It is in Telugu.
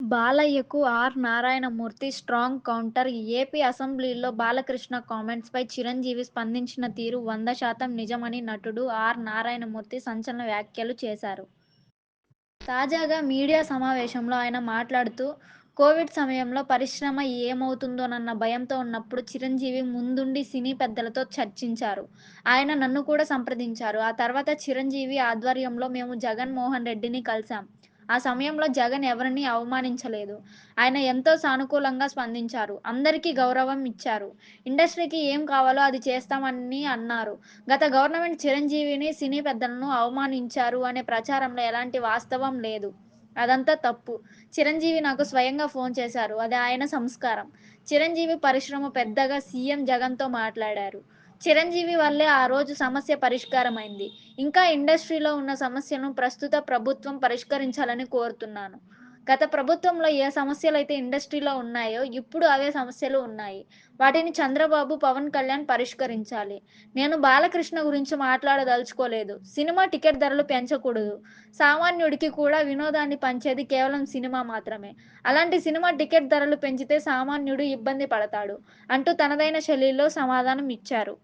బాలయ్యకు నారాయణమూర్తి స్ట్రాంగ్ కౌంటర్. ఏపీ అసెంబ్లీలో బాలకృష్ణ కామెంట్స్‌పై చిరంజీవి స్పందించిన తీరు 100% నిజమని నటుడు నారాయణమూర్తి సంచలన వ్యాఖ్యలు చేశారు. తాజాగా మీడియా సమావేశంలో ఆయన మాట్లాడుతూ, కోవిడ్ సమయంలో పరిశ్రమ ఏమవుతుందోనన్న భయంతో ఉన్నప్పుడు చిరంజీవి ముందుండి సినీ పెద్దలతో చర్చించారు. ఆయన నన్ను కూడా సంప్రదించారు. ఆ తర్వాత చిరంజీవి ఆధ్వర్యంలో మేము జగన్‌మోహన్ రెడ్డిని కలిసాం. ఆ సమయంలో జగన్ ఎవరిని అవమానించలేదు. ఆయన ఎంతో సానుకూలంగా స్పందించారు. అందరికీ గౌరవం ఇచ్చారు. ఇండస్ట్రీకి ఏం కావాలో అది చేస్తామని అన్నారు. గత గవర్నమెంట్ చిరంజీవిని, సినీ పెద్దలను అవమానించారు అనే ప్రచారంలో ఎలాంటి వాస్తవం లేదు. అదంతా తప్పు. చిరంజీవి నాకు స్వయంగా ఫోన్ చేశారు. అది ఆయన సంస్కారం. చిరంజీవి పరిశ్రమ పెద్దగా సీఎం జగన్‌తో మాట్లాడారు. చిరంజీవి వల్లే ఆ రోజు సమస్య పరిష్కారమైంది. ఇంకా ఇండస్ట్రీలో ఉన్న సమస్యలను ప్రస్తుత ప్రభుత్వం పరిష్కరించాలని కోరుతున్నాను. గత ప్రభుత్వంలో ఏ సమస్యలైతే ఇండస్ట్రీలో ఉన్నాయో ఇప్పుడు అవే సమస్యలు ఉన్నాయి. వాటిని చంద్రబాబు, పవన్ కళ్యాణ్ పరిష్కరించాలి. నేను బాలకృష్ణ గురించి మాట్లాడదలుచుకోలేదు. సినిమా టికెట్ ధరలు పెంచకూడదు. సామాన్యుడికి కూడా వినోదాన్ని పంచేది కేవలం సినిమా మాత్రమే. అలాంటి సినిమా టికెట్ ధరలు పెంచితే సామాన్యుడు ఇబ్బంది పడతాడు అంటూ తనదైన శైలిలో సమాధానం ఇచ్చారు.